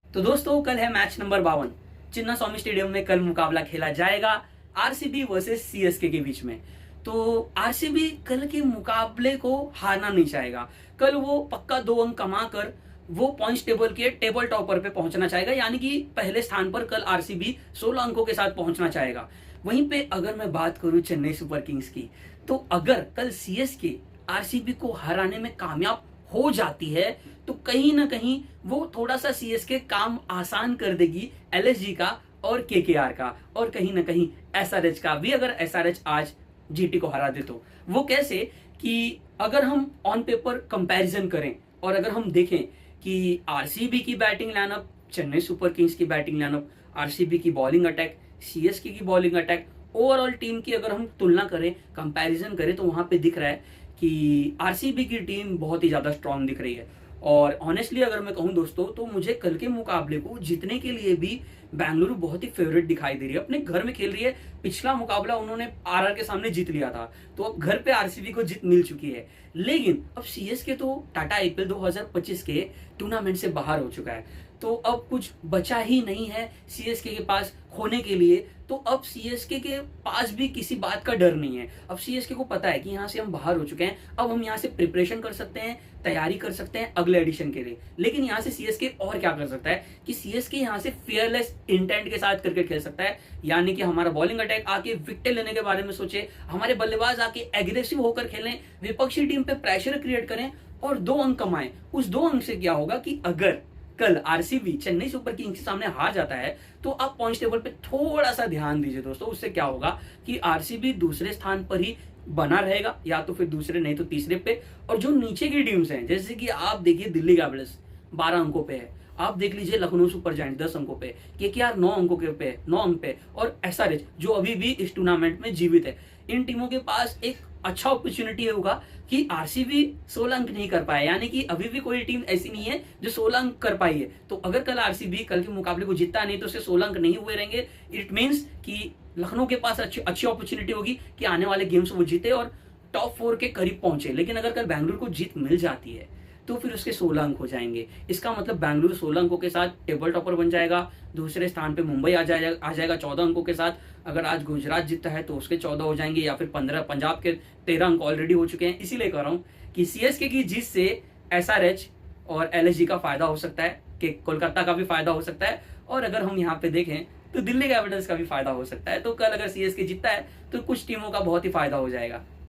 तो दोस्तों कल है मैच नंबर 52। चिन्ना स्वामी स्टेडियम में कल मुकाबला खेला जाएगा आरसीबी वर्सेस सीएसके के बीच में। तो आरसीबी कल के मुकाबले को हारना नहीं चाहेगा। कल वो पक्का 2 अंक कमाकर वो पॉइंट्स टेबल के टेबल टॉपर पे पहुंचना चाहेगा, यानी कि पहले स्थान पर कल आरसीबी 16 अंकों के साथ पहुंचना चाहेगा। वहीं पे अगर मैं बात करूं चेन्नई सुपर किंग्स की, तो अगर कल सीएसके आरसीबी को हराने में कामयाब हो जाती है तो कहीं ना कहीं वो थोड़ा सा सीएसके काम आसान कर देगी एलएसजी का और केकेआर का, और कहीं ना कहीं एसआरएच का भी। अगर एसआरएच आज जीटी को हरा दे तो वो कैसे, कि अगर हम ऑन पेपर कंपैरिजन करें और अगर हम देखें कि आरसीबी की batting lineup, Chennai super Kings की बैटिंग लाइनअप, आरसीबी की बॉलिंग अटैक, सीएसके की बॉलिंग अटैक, ओवरऑल टीम की अगर हम तुलना करें, कंपैरिजन करें, तो वहां पे दिख रहा है कि आरसीबी की टीम बहुत ही ज्यादा स्ट्रांग दिख रही है। और ऑनेस्टली अगर मैं कहूं दोस्तों, तो मुझे कल के मुकाबले को जीतने के लिए भी बेंगलुरु बहुत ही फेवरेट दिखाई दे रही है। अपने घर में खेल रही है। पिछला मुकाबला उन्होंने आरआर के सामने जीत लिया था, तो अब घर पे आरसीबी को जीत मिल चुकी है। लेकिन अब सीएसके तो टाटा आईपीएल 2025 के टूर्नामेंट से बाहर हो चुका है, तो अब कुछ बचा ही नहीं है सीएसके के पास खोने के लिए। तो अब सीएसके के पास भी किसी बात का डर नहीं है। अब सीएसके को पता है कि यहाँ से हम बाहर हो चुके हैं, अब हम यहाँ से प्रिपरेशन कर सकते हैं, तैयारी कर सकते हैं अगले एडिशन के लिए। लेकिन यहाँ से सीएसके और क्या कर सकता है कि सीएसके यहाँ से फियरलेस इंटेंट के साथ क्रिकेट खेल सकता है, यानी कि हमारा बॉलिंग अटैक आके विकेट लेने के बारे में सोचे, हमारे बल्लेबाज आके एग्रेसिव होकर खेलें, विपक्षी टीम पे प्रेशर क्रिएट करें और 2 अंक कमाएं। उस 2 अंक से क्या होगा कि अगर कल आरसीबी चेन्नई सुपर किंग्स के सामने हार जाता है तो आप पॉइंट्स टेबल पे थोड़ा सा ध्यान दीजिए दोस्तों। उससे क्या होगा कि आरसीबी दूसरे स्थान पर ही बना रहेगा, या तो फिर दूसरे नहीं तो तीसरे पे। और जो नीचे की टीम्स हैं, जैसे कि आप देखिए दिल्ली कैपिटल्स 12 अंकों पे है, आप देख लीजिए लखनऊ सुपर जायंट 10 अंकों पे, केकेआर 9 अंकों के पे 9 अंक पे, और एसआरएच जो अभी भी इस टूर्नामेंट में जीवित है। इन टीमों के पास एक अच्छा अपॉर्चुनिटी होगा कि आरसीबी 16 अंक नहीं कर पाए, यानी कि अभी भी कोई टीम ऐसी नहीं है जो 16 अंक कर पाई है। तो अगर कल आरसीबी कल के मुकाबले को जीतता नहीं तो उससे 16 अंक नहीं हुए रहेंगे। इट मींस कि लखनऊ के पास अच्छी अपॉर्चुनिटी होगी कि आने वाले गेम्स वो जीते और टॉप 4 के करीब पहुंचे। लेकिन अगर कल बेंगलुरु को जीत मिल जाती है तो फिर उसके 16 अंक हो जाएंगे। इसका मतलब बेंगलुरु 16 अंकों के साथ टेबल टॉपर बन जाएगा। दूसरे स्थान पे मुंबई आ जाएगा 14 अंकों के साथ। अगर आज गुजरात जीतता है तो उसके 14 हो जाएंगे, या फिर 15। पंजाब के 13 अंक ऑलरेडी हो चुके हैं। इसीलिए कह रहा हूं कि सीएसके की जीत से एसआरएच और एलएसजी का फायदा हो सकता है, कि कोलकाता का भी फायदा हो सकता है, और अगर हम यहाँ पे देखें तो दिल्ली कैपिटल्स का भी फायदा हो सकता है। तो कल अगर सीएसके जीतता है तो कुछ टीमों का बहुत ही फायदा हो जाएगा।